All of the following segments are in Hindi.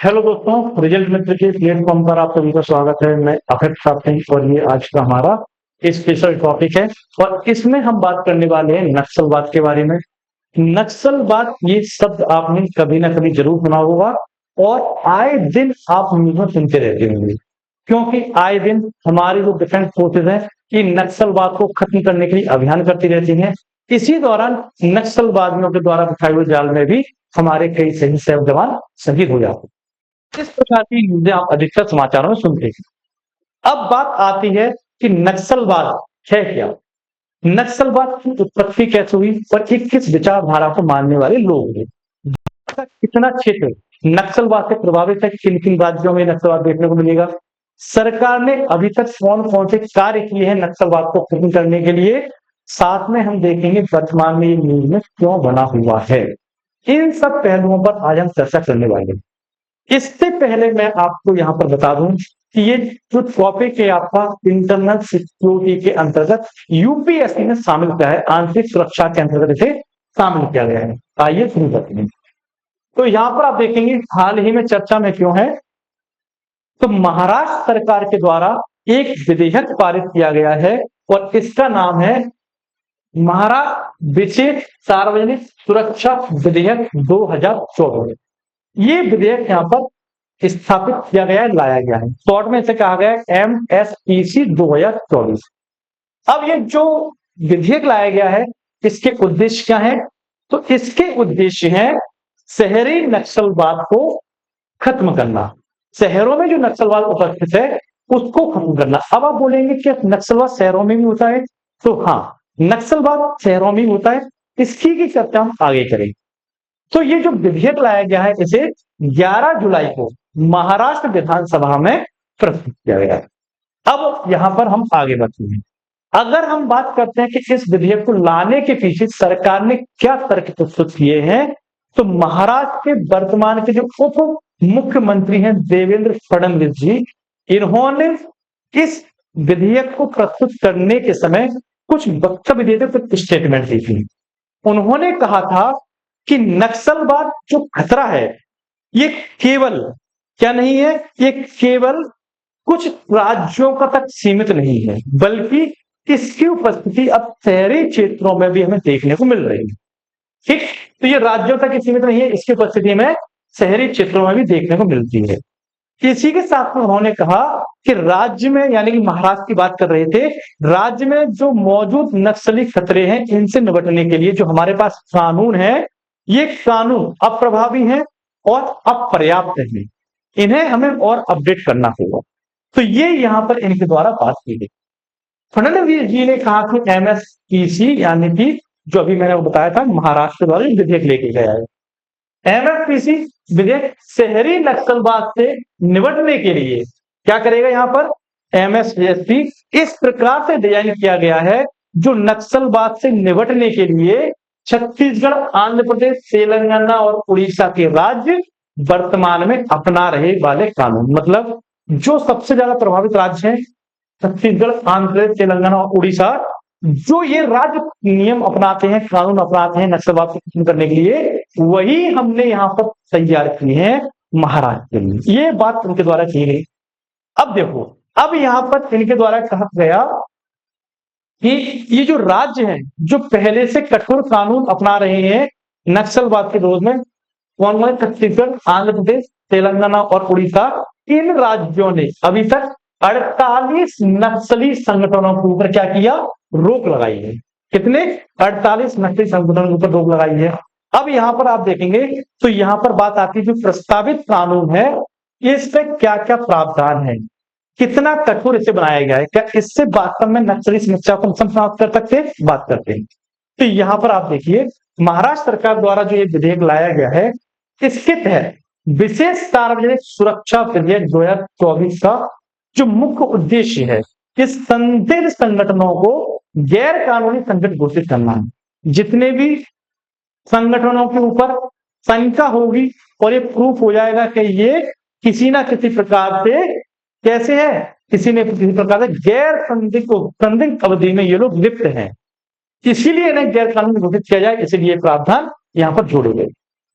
हेलो दोस्तों, रिजल्ट मित्र के प्लेटफॉर्म पर आप सभी का स्वागत है। मैं अभय प्रताप सिंह और ये आज का हमारा स्पेशल टॉपिक है और इसमें हम बात करने वाले हैं नक्सलवाद के बारे में। नक्सलवाद ये शब्द आपने कभी ना कभी जरूर सुना होगा और आए दिन आप न्यूज़ में सुनते रहते होंगे, क्योंकि आए दिन हमारी जो डिफेंस फोर्सेज हैं कि नक्सलवाद को खत्म करने के लिए अभियान करती रहती हैं। इसी दौरान नक्सलवादियों के द्वारा बिछाए हुए जाल में भी हमारे कई सही सैनिक जवान शहीद हो जाते हैं। इस प्रकार की न्यूज़ें आप अधिकतर समाचारों में सुनते हैं। अब बात आती है कि नक्सलवाद है क्या? नक्सलवाद की उत्पत्ति कैसे हुई और ये किस विचारधारा को मानने वाले लोग हैं? कितना क्षेत्र नक्सलवाद से प्रभावित है, किन किन राज्यों में नक्सलवाद देखने को मिलेगा? सरकार ने अभी तक कौन कौन से कार्य किए हैं नक्सलवाद को खत्म करने के लिए? साथ में हम देखेंगे वर्तमान में ये न्यूज में क्यों बना हुआ है। इन सब पहलुओं पर आज हम चर्चा करने वाले हैं। इससे पहले मैं आपको यहां पर बता दूं कि ये जो टॉपिक है आपका इंटरनल सिक्योरिटी के अंतर्गत यूपीएससी ने शामिल किया है, आंतरिक सुरक्षा के अंतर्गत इसे शामिल किया गया है। आइए शुरू करते हैं। तो यहां पर आप देखेंगे हाल ही में चर्चा में क्यों है, तो महाराष्ट्र सरकार के द्वारा एक विधेयक पारित किया गया है और इसका नाम है महाराष्ट्र विशेष सार्वजनिक सुरक्षा विधेयक 2024। ये विधेयक यहाँ पर स्थापित किया गया है, लाया गया है। शॉर्ट में इसे कहा गया है MSPC 2024। अब ये जो विधेयक लाया गया है इसके उद्देश्य क्या है? तो इसके उद्देश्य है शहरी नक्सलवाद को खत्म करना। शहरों में जो नक्सलवाद उपस्थित है उसको खत्म करना। अब आप बोलेंगे कि नक्सलवाद शहरों में भी होता है, तो हाँ, नक्सलवाद शहरों में होता है। इसकी की चर्चा हम आगे करेंगे। तो ये जो विधेयक लाया गया है इसे 11 जुलाई को महाराष्ट्र विधानसभा में प्रस्तुत किया गया है। अब यहां पर हम आगे बढ़ते हैं। अगर हम बात करते हैं कि इस विधेयक को लाने के पीछे सरकार ने क्या तर्क प्रस्तुत किए हैं, तो महाराष्ट्र के वर्तमान के जो उप मुख्यमंत्री हैं देवेंद्र फडणवीस जी, इन्होंने इस विधेयक को प्रस्तुत करने के समय कुछ वक्तव्य दिए थे, कुछ स्टेटमेंट दी थी। उन्होंने कहा था कि नक्सलवाद जो खतरा है ये केवल क्या नहीं है, ये केवल कुछ राज्यों का तक सीमित नहीं है, बल्कि इसकी उपस्थिति अब शहरी क्षेत्रों में भी हमें देखने को मिल रही है। ठीक, तो ये राज्यों तक ही सीमित नहीं है, इसकी उपस्थिति में शहरी क्षेत्रों में भी देखने को मिलती है। इसी के साथ में उन्होंने कहा कि राज्य में, यानी कि महाराष्ट्र की बात कर रहे थे, राज्य में जो मौजूद नक्सली खतरे हैं इनसे निपटने के लिए जो हमारे पास कानून है, ये कानून अप्रभावी हैं और अपर्याप्त हैं। इन्हें हमें और अपडेट करना होगा। तो ये यहां पर इनके द्वारा बात की गई। फडणवीस जी ने कहा कि MSPC यानी कि जो अभी मैंने बताया था महाराष्ट्र द्वारा विधेयक लेके गया है, MSPC विधेयक शहरी नक्सलवाद से निपटने के लिए क्या करेगा? यहां पर MSPC इस प्रकार से डिजाइन किया गया है जो नक्सलवाद से निपटने के लिए छत्तीसगढ़, आंध्र प्रदेश, तेलंगाना और उड़ीसा के राज्य वर्तमान में अपना रहे वाले कानून। मतलब जो सबसे ज्यादा प्रभावित राज्य हैं छत्तीसगढ़, आंध्र प्रदेश, तेलंगाना और उड़ीसा, जो ये राज्य नियम अपनाते हैं, कानून अपनाते हैं नक्सलवाद को खत्म करने के लिए, वही हमने यहाँ पर तैयार किए हैं महाराष्ट्र के लिए। ये बात उनके द्वारा की गई। अब देखो, अब यहाँ पर इनके द्वारा कहा गया कि ये जो राज्य हैं जो पहले से कठोर कानून अपना रहे हैं नक्सलवाद के विरोध में, कौन कौन? छत्तीसगढ़, आंध्र प्रदेश, तेलंगाना और उड़ीसा, इन राज्यों ने अभी तक 48 नक्सली संगठनों के ऊपर क्या किया? रोक लगाई है। कितने? 48 नक्सली संगठनों के ऊपर रोक लगाई है। अब यहां पर आप देखेंगे तो यहां पर बात आती है जो प्रस्तावित कानून है इसमें क्या क्या प्रावधान है, कितना कठोर इसे बनाया गया है, क्या इससे वास्तव में नक्सली समस्या को समाप्त कर सकते हैं? बात करते हैं। तो यहां पर आप देखिए महाराष्ट्र सरकार द्वारा जो ये विधेयक लाया गया है, इसके तहत विशेष सार्वजनिक सुरक्षा विधेयक 2024 का जो मुख्य उद्देश्य है इस संदिग्ध संगठनों को गैर कानूनी संगठन घोषित करना है। जितने भी संगठनों के ऊपर शंका होगी और ये प्रूफ हो जाएगा कि ये किसी ना किसी प्रकार से कैसे है, किसी ने किसी प्रकार से गैर संदिग्ध अवधि में ये लोग लिप्त हैं, इसीलिए इन्हें गैर कानूनी घोषित किया जाए, इसलिए प्रावधान यहाँ पर जोड़े गए।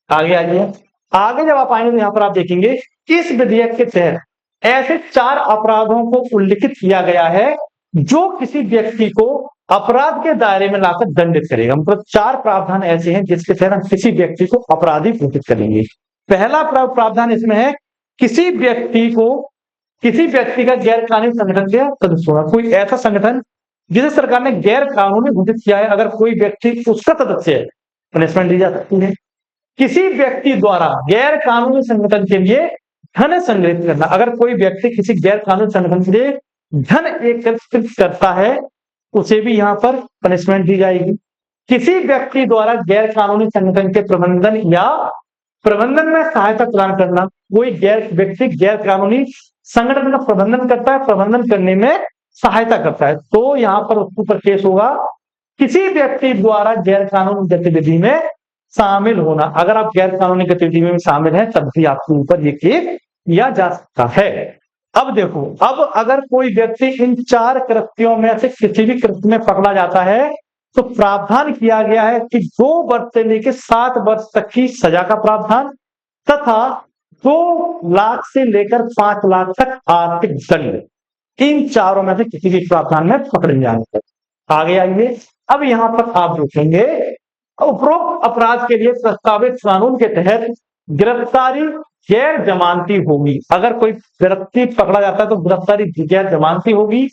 आगे आइए, आगे जब आप आएंगे तो यहाँ पर आप देखेंगे इस विधेयक के तहत ऐसे 4 अपराधों को उल्लिखित किया गया है जो किसी व्यक्ति को अपराध के दायरे में लाकर दंडित करेगा। मतलब 4 प्रावधान ऐसे हैं जिसके तहत हम किसी व्यक्ति को अपराधी घोषित करेंगे। पहला प्रावधान इसमें है, किसी व्यक्ति का गैर कानूनी संगठन के सदस्य होना। कोई ऐसा संगठन जिसे सरकार ने गैर कानूनी घोषित किया है, अगर कोई व्यक्ति उसका सदस्य है, पनिशमेंट दी जा सकती है। किसी व्यक्ति द्वारा गैर कानूनी संगठन के लिए धन संग्रहित करना, अगर कोई व्यक्ति किसी गैर कानूनी संगठन के लिए धन एकत्रित करता है, उसे भी यहां पर पनिशमेंट दी जाएगी। किसी व्यक्ति द्वारा गैर कानूनी संगठन के प्रबंधन में सहायता प्रदान करना, कोई व्यक्ति गैर कानूनी संगठन का प्रबंधन करता है, प्रबंधन करने में सहायता करता है, तो यहां पर उसके ऊपर केस होगा। किसी व्यक्ति द्वारा गैर कानूनी गतिविधि में शामिल होना, अगर आप गैर कानूनी गतिविधि में शामिल हैं तब भी आपके ऊपर ये केस किया जा सकता है। अब देखो, अब अगर कोई व्यक्ति इन 4 कृत्यों में से किसी भी कृत्य में पकड़ा जाता है तो प्रावधान किया गया है कि 2 वर्ष से लेकर 7 वर्ष तक की सजा का प्रावधान तथा 2 लाख से लेकर 5 लाख तक आर्थिक दंड, इन चारों में से किसी भी प्रावधान में पकड़े जाने पर। आगे आइए, अब यहां पर आप देखेंगे उपरोक्त अपराध के लिए प्रस्तावित कानून के तहत गिरफ्तारी गैर जमानती होगी। अगर कोई व्यक्ति पकड़ा जाता है तो गिरफ्तारी गैर जमानती होगी।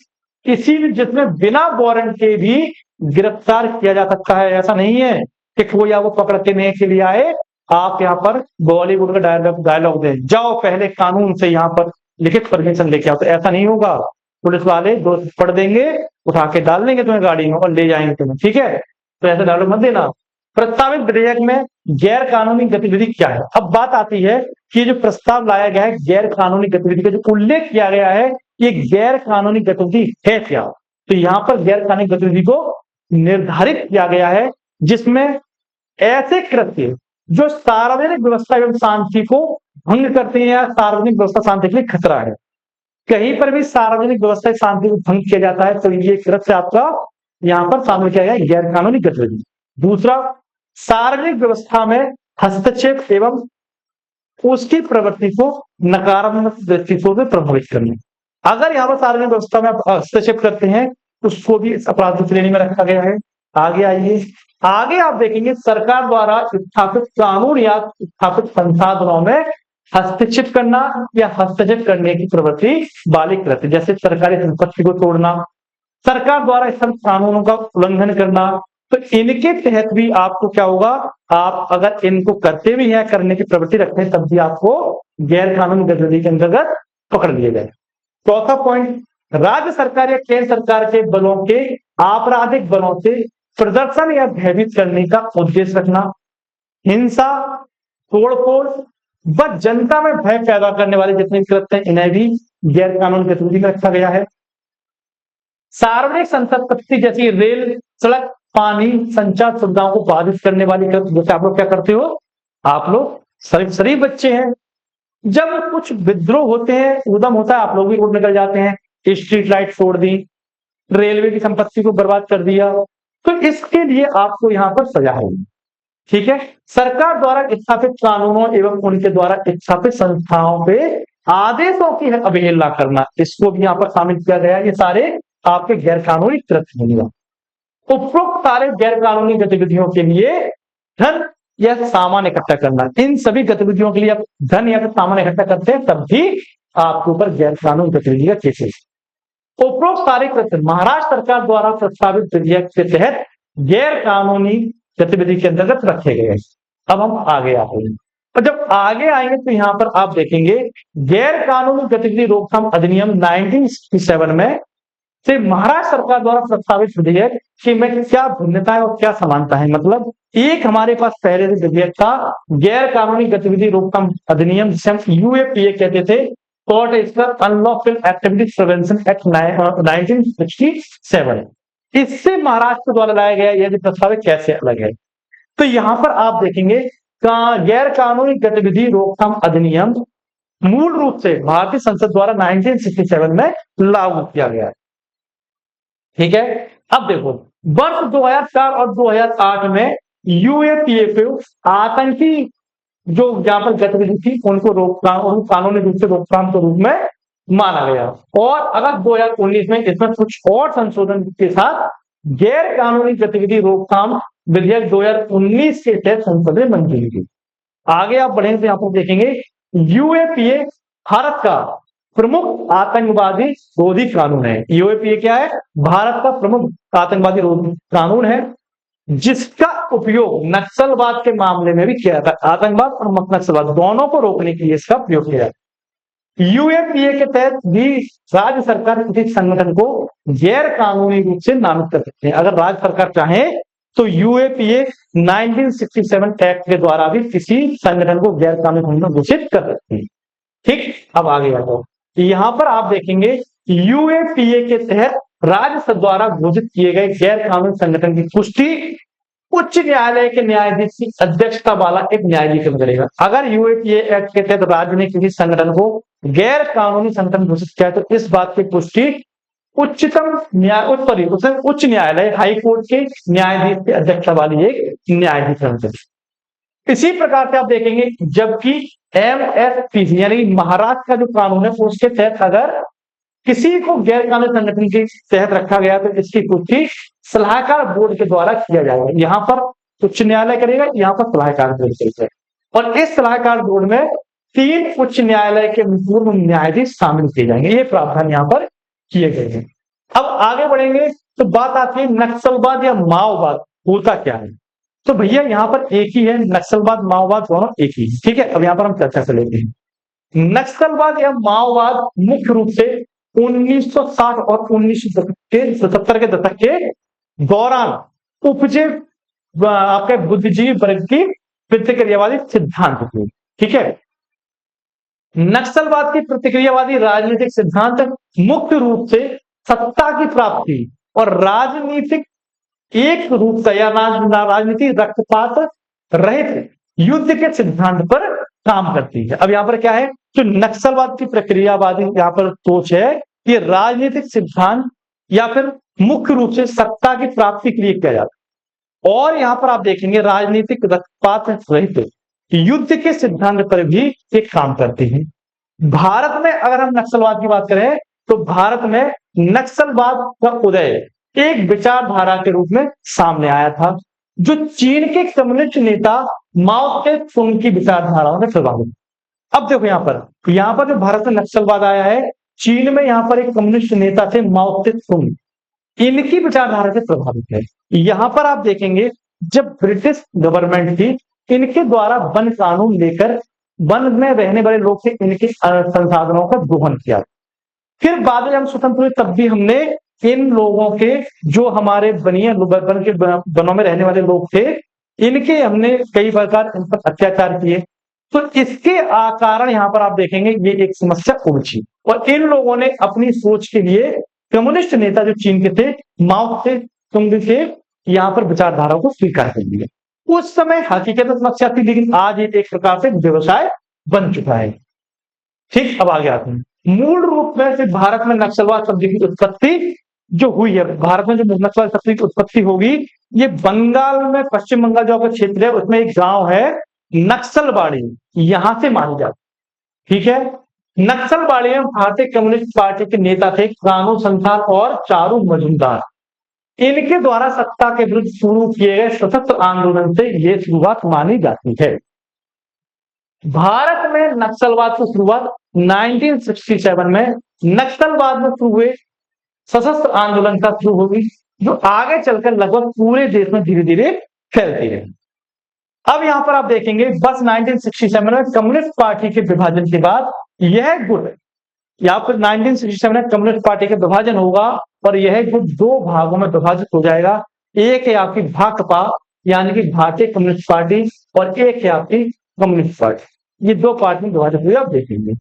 किसी भी जिसमें बिना वारंट के भी गिरफ्तार किया जा सकता है। ऐसा नहीं है कि कोई आपको पकड़ने के लिए आए, आप यहाँ पर बॉलीवुड का डायलॉग दें, जाओ पहले कानून से यहाँ पर लिखित परमिशन लेके आओ, तो ऐसा नहीं होगा। पुलिस वाले 2 पढ़ देंगे, उठा के डाल देंगे तुम्हें गाड़ी में और ले जाएंगे तुम्हें, ठीक है। तो ऐसा डायलॉग मत देना। प्रस्तावित विधेयक में गैर कानूनी गतिविधि क्या है। अब बात आती है कि जो प्रस्ताव लाया गया है गैर कानूनी गतिविधि का जो उल्लेख किया गया है, ये गैर कानूनी गतिविधि है क्या। तो यहाँ पर गैर कानूनी गतिविधि को निर्धारित किया गया है जिसमें ऐसे कृत्य जो सार्वजनिक व्यवस्था एवं शांति को भंग करते हैं या सार्वजनिक व्यवस्था शांति के लिए खतरा है। कहीं पर भी सार्वजनिक व्यवस्था शांति को भंग किया जाता है तो ये कृत्य आपका यहाँ पर शामिल किया गया गैर कानूनी गतिविधि। दूसरा, सार्वजनिक व्यवस्था में हस्तक्षेप एवं उसकी प्रवृत्ति को नकारात्मक दृष्टिकोण से प्रभावित करना। अगर यहाँ पर सार्वजनिक व्यवस्था में आप हस्तक्षेप करते हैं उसको भी इस अपराध श्रेणी में रखा गया है। आगे आइए, आगे आप देखेंगे सरकार द्वारा स्थापित कानून या स्थापित संसाधनों में हस्तक्षेप करना या हस्तक्षेप करने की प्रवृत्ति वाले कृत्य, जैसे सरकारी संपत्ति को तोड़ना, सरकार द्वारा इस कानूनों का उल्लंघन करना, तो इनके तहत भी आपको क्या होगा, आप अगर इनको करते भी हैं, करने की प्रवृत्ति रखते हैं, तब भी आपको गैर कानूनी गतिविधि के अंतर्गत पकड़ लिए गए। चौथा पॉइंट, राज्य सरकार या केंद्र सरकार के बलों के आपराधिक बलों से प्रदर्शन या भयभीत करने का उद्देश्य रखना, हिंसा, तोड़फोड़ व जनता में भय पैदा करने वाले जितने कृत्य हैं इन्हें भी गैर कानूनी गतिविधि में रखा गया है। सार्वजनिक संपत्ति जैसी रेल, सड़क, पानी, संचार सुविधाओं को बाधित करने वाली कृत्य, जैसे आप लोग क्या करते हो, आप लोग शरीफ बच्चे हैं, जब कुछ विद्रोह होते हैं, उद्यम होता है, आप लोग भी रोड निकल जाते हैं, स्ट्रीट लाइट तोड़ दी, रेलवे की संपत्ति को बर्बाद कर दिया, तो इसके लिए आपको यहाँ पर सजा होगी, ठीक है। सरकार द्वारा स्थापित कानूनों एवं उनके द्वारा स्थापित संस्थाओं पे आदेशों की अवहेलना करना, इसको भी यहाँ पर शामिल किया गया है। ये सारे आपके गैर कानूनी कृत्य होंगे। उपरोक्त सारे गैर कानूनी गतिविधियों के लिए धन या सामान इकट्ठा करना, इन सभी गतिविधियों के लिए आप धन या सामान इकट्ठा करते हैं तब भी आपके ऊपर गैर कानूनी गतिविधि का केस है। उपरोक्त सारे कृत्य महाराष्ट्र सरकार द्वारा प्रस्तावित विधेयक के तहत गैर कानूनी गतिविधि के अंतर्गत रखे गए। अब हम आगे आते हैं, और जब आगे आएंगे तो यहाँ पर आप देखेंगे गैर कानूनी गतिविधि रोकथाम अधिनियम 1967 में से महाराष्ट्र सरकार द्वारा प्रस्तावित विधेयक कि में क्या भिन्नता है और क्या समानता है। मतलब एक हमारे पास पहले से विधेयक था गैर कानूनी गतिविधि रोकथाम अधिनियम, जिसे हम यूएपीए कहते थे, कोर्ट इसका अनलॉफुल एक्टिविटीज प्रिवेंशन एक्ट 1967, इससे महाराष्ट्र द्वारा लाया गया यह प्रस्ताव कैसे अलग है। तो यहाँ पर आप देखेंगे गैर कानूनी गतिविधि रोकथाम अधिनियम मूल रूप से भारतीय संसद द्वारा 1967 में लागू किया गया है, ठीक है। अब देखो वर्ष 2004 और 2008 में यूएपीए आतंकी जो यहाँ पर गतिविधि थी उनको रोकथाम और कानूनी रूप से रोकथाम के रूप में माना गया। और अगस्त 2019 में इसमें कुछ और संशोधन के साथ गैर कानूनी गतिविधि रोकथाम विधेयक 2019 के तहत संसद में मंजूरी दी। आगे आप बढ़ेंगे तो यहाँ पर देखेंगे यूएपीए भारत का प्रमुख आतंकवादी रोधी कानून है। यूएपीए क्या है? भारत का प्रमुख आतंकवादी रोधी कानून है, जिसका उपयोग नक्सलवाद के मामले में भी किया जाता है। आतंकवाद और नक्सलवाद दोनों को रोकने के लिए इसका प्रयोग किया जाता है। यूएपीए के तहत भी राज्य सरकार किसी संगठन को गैर कानूनी रूप से नामित कर सकते हैं। अगर राज्य सरकार चाहे तो यूएपीए 1967 एक्ट के द्वारा भी किसी संगठन को गैर कानूनी घोषित कर सकती है। ठीक, अब आगे आ जाओ। यहां पर आप देखेंगे यूएपीए के तहत राज्य द्वारा घोषित किए गए गैर कानूनी संगठन की पुष्टि उच्च न्यायालय के न्यायाधीश की अध्यक्षता वाला एक न्यायाधीश करेगा। अगर यूएपीए एक्ट के तहत राज्य ने किसी संगठन को गैर कानूनी संगठन घोषित किया तो इस बात की पुष्टि उच्चतम न्याय उच्च न्यायालय हाई कोर्ट के न्यायाधीश की अध्यक्षता वाली एक न्यायाधीश करेगा। इसी प्रकार से आप देखेंगे जबकि एमएसपी यानी महाराष्ट्र का जो कानून है उसके तहत अगर किसी को गैर कानूनी संगठन के तहत रखा गया तो इसकी पुष्टि सलाहकार बोर्ड के द्वारा किया जाएगा। यहाँ पर उच्च न्यायालय करेगा, यहाँ पर सलाहकार बोर्ड करेगा। और इस सलाहकार बोर्ड में 3 उच्च न्यायालय के पूर्व न्यायाधीश शामिल किए जाएंगे। ये प्रावधान यहाँ पर किए गए हैं। अब आगे बढ़ेंगे तो बात आती है नक्सलवाद या माओवाद होता क्या है। तो भैया यहाँ पर एक ही है, नक्सलवाद माओवाद दोनों एक ही। ठीक है, अब यहाँ पर हम चर्चा कर लेते हैं। नक्सलवाद या माओवाद मुख्य रूप से 1960 और 1970 के दशक के दौरान उपजे आपके बुद्धिजीवी वर्ग की प्रतिक्रियावादी सिद्धांत थे। ठीक है, नक्सलवाद की प्रतिक्रियावादी राजनीतिक सिद्धांत मुख्य रूप से सत्ता की प्राप्ति और राजनीतिक एक रूप या राजनीतिक रक्तपात रहित युद्ध के सिद्धांत पर काम करती है। अब यहाँ पर क्या है, जो नक्सलवाद की प्रक्रियावादी यहाँ पर सोच है कि राजनीतिक सिद्धांत या फिर मुख्य रूप से सत्ता की प्राप्ति के लिए किया जाता है। और यहाँ पर आप देखेंगे राजनीतिक रक्तपात रहित युद्ध के सिद्धांत पर भी एक काम करती है। भारत में अगर हम नक्सलवाद की बात करें तो भारत में नक्सलवाद का उदय एक विचारधारा के रूप में सामने आया था, जो चीन के कम्युनिस्ट नेता माओ त्से तुंग की विचारधाराओं से प्रभावित। अब देखो यहाँ पर जो भारत में नक्सलवाद आया है, चीन में यहाँ पर एक कम्युनिस्ट नेता थे माओ त्से तुंग, इनकी विचारधारा से प्रभावित है। यहाँ पर आप देखेंगे जब ब्रिटिश गवर्नमेंट थी, इनके द्वारा वन कानून लेकर वन में रहने वाले लोग थे, इनके संसाधनों का दोहन किया। फिर बाद में हम स्वतंत्र हुए तब भी हमने इन लोगों के जो हमारे बनिए वन के वनों में रहने वाले लोग थे, इनके हमने कई प्रकार इन पर अत्याचार किए। तो इसके कारण यहाँ पर आप देखेंगे ये एक समस्या उलझी और इन लोगों ने अपनी सोच के लिए कम्युनिस्ट नेता जो चीन के थे माओ त्से तुंग के यहाँ पर विचारधारा को स्वीकार कर लिया। उस समय हकीकत समस्या थी, लेकिन आज ये एक प्रकार से व्यवसाय बन चुका है। ठीक, अब आगे आते हैं। मूल रूप में से भारत में नक्सलवाद शब्द की उत्पत्ति जो हुई है, भारत में जो नक्सलवाद शब्द की उत्पत्ति होगी ये बंगाल में, पश्चिम बंगाल जो क्षेत्र है उसमें एक गांव है नक्सलबाड़ी, यहां से मानी जाती। ठीक है, नक्सलबाड़ी में भारतीय कम्युनिस्ट पार्टी के नेता थे कानू संथाल और चारू मजूमदार। इनके द्वारा सत्ता के विरुद्ध शुरू किए गए सशस्त्र आंदोलन से यह शुरुआत मानी जाती है। भारत में नक्सलवाद की शुरुआत 1967 में नक्सलवाद में शुरू हुए सशस्त्र आंदोलन का शुरू होगी, जो आगे चलकर लगभग पूरे देश में धीरे धीरे फैलती है। अब यहां पर आप देखेंगे बस 1967 में कम्युनिस्ट पार्टी के विभाजन के बाद यह गुट, यहाँ पर 1967 में कम्युनिस्ट पार्टी का विभाजन होगा और यह गुट 2 भागों में विभाजित हो जाएगा। एक है आपकी भाकपा यानी कि भारतीय कम्युनिस्ट पार्टी और एक है आपकी कम्युनिस्ट पार्टी। ये 2 पार्टी में विभाजित हुए आप देखेंगे।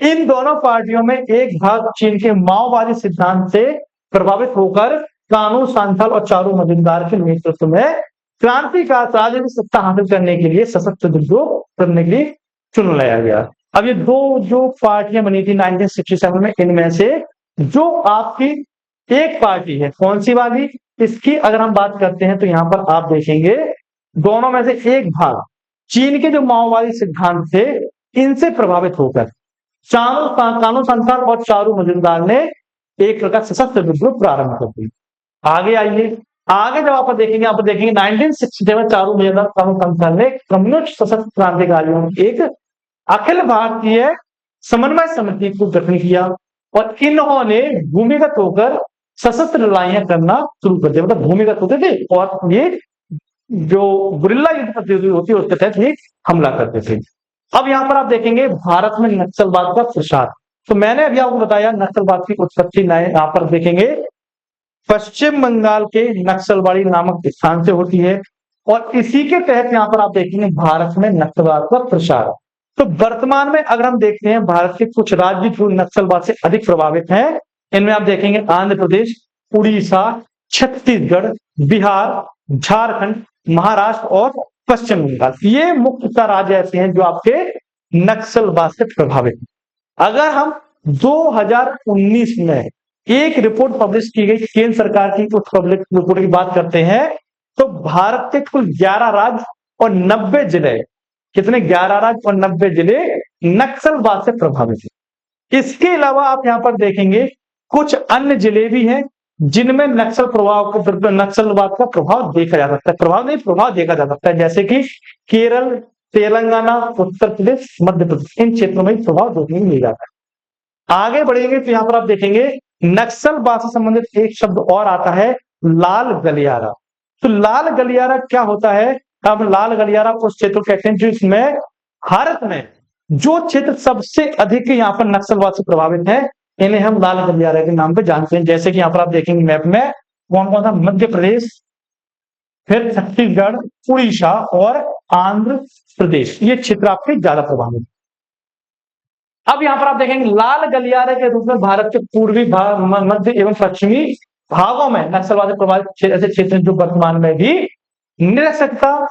इन दोनों पार्टियों में एक भाग चीन के माओवादी सिद्धांत से प्रभावित होकर कानू सांथल और चारू मजूमदार के नेतृत्व में क्रांति का राजनीतिक सत्ता हासिल करने के लिए सशस्त्र विद्रोह करने के लिए चुन लाया गया। अब ये 2 जो पार्टियां बनी थी 1967 में, इनमें से जो आपकी एक पार्टी है कौन सी वाली, इसकी अगर हम बात करते हैं तो यहाँ पर आप देखेंगे दोनों में से एक भाग चीन के जो माओवादी सिद्धांत थे इनसे प्रभावित होकर कानू संथाल और चारू मजुमदार ने एक प्रकार सशस्त्र विद्रोह प्रारंभ कर दिया। आगे आइए, आगे जब आप देखेंगे 1967 चारू मजुमदार कानू संथाल ने कम्युनिस्ट सशस्त्र क्रांतिकारियों की एक अखिल भारतीय समन्वय समिति को गठन किया और इन्होंने भूमिगत होकर सशस्त्र लड़ाइयां करना शुरू कर दिया। मतलब भूमिगत होते थे और ये जो गुरिल्ला युद्ध प्रतियोगी होती है उसके तहत ये हमला करते थे। अब यहाँ पर आप देखेंगे भारत में नक्सलवाद का प्रसार। तो मैंने अभी आपको बताया नक्सलवाद की उत्पत्ति यहाँ पर देखेंगे पश्चिम बंगाल के नक्सलवाड़ी नामक स्थान से होती है और इसी के तहत यहाँ पर आप देखेंगे भारत में नक्सलवाद का प्रसार। तो वर्तमान में अगर हम देखते हैं भारत के कुछ राज्य जो नक्सलवाद से अधिक प्रभावित हैं, इनमें आप देखेंगे आंध्र प्रदेश, उड़ीसा, छत्तीसगढ़, बिहार, झारखंड, महाराष्ट्र और पश्चिम बंगाल। ये मुख्यतः राज्य ऐसे हैं जो आपके नक्सलवाद से प्रभावित हैं। अगर हम 2019 में एक रिपोर्ट पब्लिश की गई केंद्र सरकार की उस पब्लिक रिपोर्ट की बात करते हैं तो भारत के कुल 11 राज्य और 90 जिले, कितने 11 राज्य और 90 जिले नक्सलवाद से प्रभावित हैं। इसके अलावा आप यहां पर देखेंगे कुछ अन्य जिले भी हैं जिनमें नक्सलवाद का प्रभाव देखा जा सकता है। प्रभाव देखा जा सकता है, जैसे कि केरल, तेलंगाना, उत्तर प्रदेश, मध्य प्रदेश, इन क्षेत्रों में प्रभाव देखने को मिल जाता है। आगे बढ़ेंगे तो यहां पर आप देखेंगे नक्सलवाद से संबंधित एक शब्द और आता है, लाल गलियारा। तो लाल गलियारा क्या होता है? अब लाल गलियारा उस क्षेत्र कहते हैं जिसमें भारत में जो क्षेत्र सबसे अधिक यहाँ पर नक्सलवाद से प्रभावित है, इन्हें हम लाल गलियारा के नाम पे जानते हैं। जैसे कि यहाँ पर आप देखेंगे मैप में कौन कौन सा, मध्य प्रदेश, फिर छत्तीसगढ़, उड़ीसा और आंध्र प्रदेश, ये क्षेत्र आपके ज्यादा प्रभावित। अब यहाँ पर आप देखेंगे लाल गलियारे के रूप में भारत के पूर्वी भाग, मध्य एवं पश्चिमी भागों में नक्सलवाद से प्रभावित ऐसे क्षेत्र जो वर्तमान में भी निरक्षरता,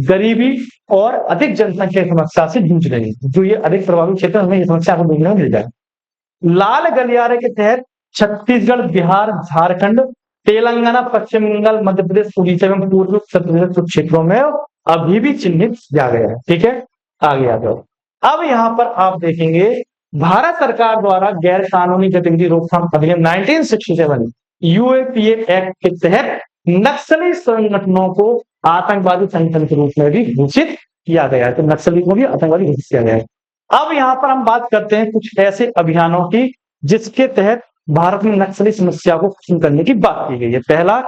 गरीबी और अधिक जनसंख्या की समस्या से जूझ रही है। जो ये अधिक प्रभावित क्षेत्र हमें ये समस्या को देखने को मिल जाए। लाल गलियारे के तहत छत्तीसगढ़, बिहार, झारखंड, तेलंगाना, पश्चिम बंगाल, मध्य प्रदेश, उड़ीसा एवं पूर्वी उत्तर प्रदेश कुछ क्षेत्रों में अभी भी चिन्हित किया गया है। ठीक है, आगे आ जाओ। अब यहाँ पर आप देखेंगे भारत सरकार द्वारा गैर कानूनी गतिविधि रोकथाम अधिनियम 1967 यूएपीए एक्ट के तहत नक्सली संगठनों को आतंकवादी संगठन के रूप में भी घोषित किया गया है। तो नक्सली को भी आतंकवादी घोषित किया गया है। अब यहाँ पर हम बात करते हैं कुछ ऐसे अभियानों की जिसके तहत भारत में नक्सली समस्या को खत्म करने की बात की गई है। पहला,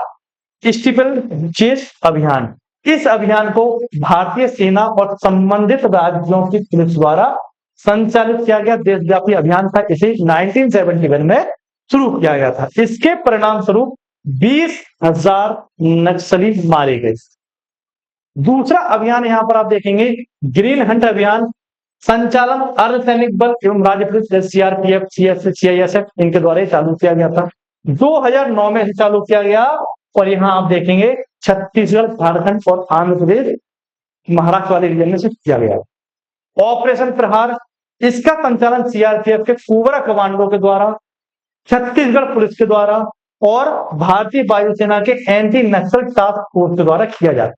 स्टीपल चेस अभियान। इस अभियान को भारतीय सेना और संबंधित राज्यों की पुलिस द्वारा संचालित किया गया देशव्यापी अभियान था। इसे 1971 में शुरू किया गया था। इसके परिणाम स्वरूप 20,000 नक्सली मारे गए। दूसरा अभियान यहां पर आप देखेंगे ग्रीन हंट अभियान, संचालन अर्धसैनिक बल एवं राज्य पुलिस सीआरपीएफ, सीआईएसएफ इनके द्वारा चालू किया गया था। 2009 में चालू किया गया और यहां आप देखेंगे छत्तीसगढ़, झारखंड और आंध्र प्रदेश, महाराष्ट्र वाले रीजन में से किया गया। ऑपरेशन प्रहार, इसका संचालन सीआरपीएफ के कोबरा कमांडो के द्वारा, छत्तीसगढ़ पुलिस के द्वारा और भारतीय वायुसेना के एंटी नक्सल टास्क फोर्स के द्वारा किया जाता है।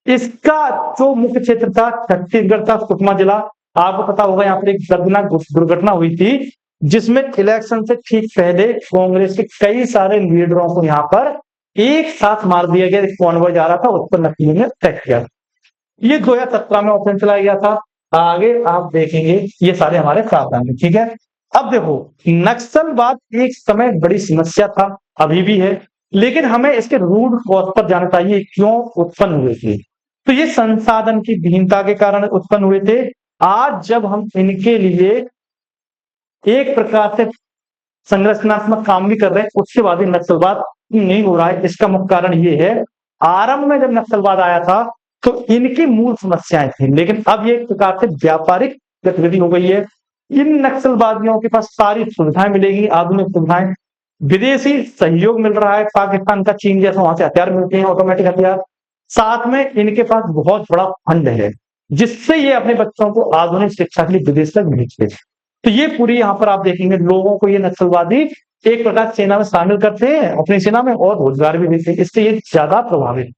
इसका जो मुख्य क्षेत्र था छत्तीसगढ़ का सुकमा जिला। आपको पता होगा यहाँ पर एक दर्दनाक दुर्घटना हुई थी जिसमें इलेक्शन से ठीक पहले कांग्रेस के कई सारे लीडरों को यहाँ पर एक साथ मार दिया गया। एक कॉन्वॉय जा रहा था, उस पर नक्सलियों ने अटैक किया। ये 2017 में ऑपरेशन चलाया गया था। आगे आप देखेंगे ये सारे हमारे प्रावधान है। ठीक है, अब देखो नक्सलवाद एक समय बड़ी समस्या था, अभी भी है, लेकिन हमें इसके रूट कॉज पर जाना चाहिए, क्यों उत्पन्न हुए थे। तो ये संसाधन की विहीनता के कारण उत्पन्न हुए थे। आज जब हम इनके लिए एक प्रकार से संरचनात्मक काम भी कर रहे हैं, उसके बाद भी नक्सलवाद नहीं हो रहा है। इसका मुख्य कारण ये है, आरंभ में जब नक्सलवाद आया था तो इनकी मूल समस्याएं थी, लेकिन अब ये एक प्रकार से व्यापारिक गतिविधि हो गई है। इन नक्सलवादियों के पास सारी सुविधाएं मिलेगी, आधुनिक सुविधाएं, विदेशी सहयोग मिल रहा है, पाकिस्तान का, चीन जैसा वहां से हथियार मिलते हैं, ऑटोमेटिक हथियार। साथ में इनके पास बहुत बड़ा फंड है जिससे ये अपने बच्चों को आधुनिक शिक्षा के लिए विदेश तक भेजते हैं। तो ये पूरी यहाँ पर आप देखेंगे लोगों को ये नक्सलवादी एक प्रकार सेना में शामिल करते हैं, अपनी सेना में, और रोजगार भी देते हैं। इससे ये ज्यादा प्रभावित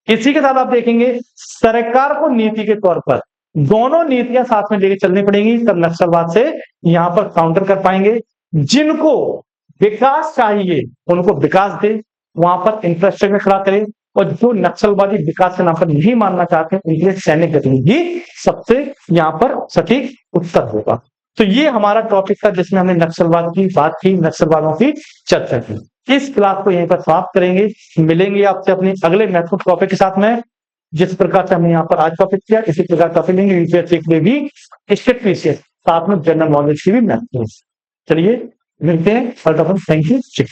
इसी के साथ आप देखेंगे सरकार को नीति के तौर पर दोनों नीतियां साथ में लेके चलनी पड़ेंगी, तब नक्सलवाद से यहां पर काउंटर कर पाएंगे। जिनको विकास चाहिए उनको विकास दे, वहां पर इंफ्रास्ट्रक्चर खड़ा करे, और जो नक्सलवादी विकास के नाम पर नहीं मानना चाहते उनके लिए सैनिक गतिविधि सबसे यहां पर सटीक उत्तर होगा। तो ये हमारा टॉपिक था जिसमें हमने नक्सलवाद की बात की, नक्सलवादों की चर्चा की। इस क्लास को यहीं पर समाप्त करेंगे, मिलेंगे आपसे अपने अगले महत्वपूर्ण टॉपिक के साथ में। जिस प्रकार से हमने यहाँ पर आज टॉपिक किया इसी प्रकार टॉपिक लेंगे यूपीएससी के लिए भी, स्टेट पीसीएस साथ में जनरल नॉलेज की भी महत्वपूर्ण। चलिए मिलते हैं, थैंक यू।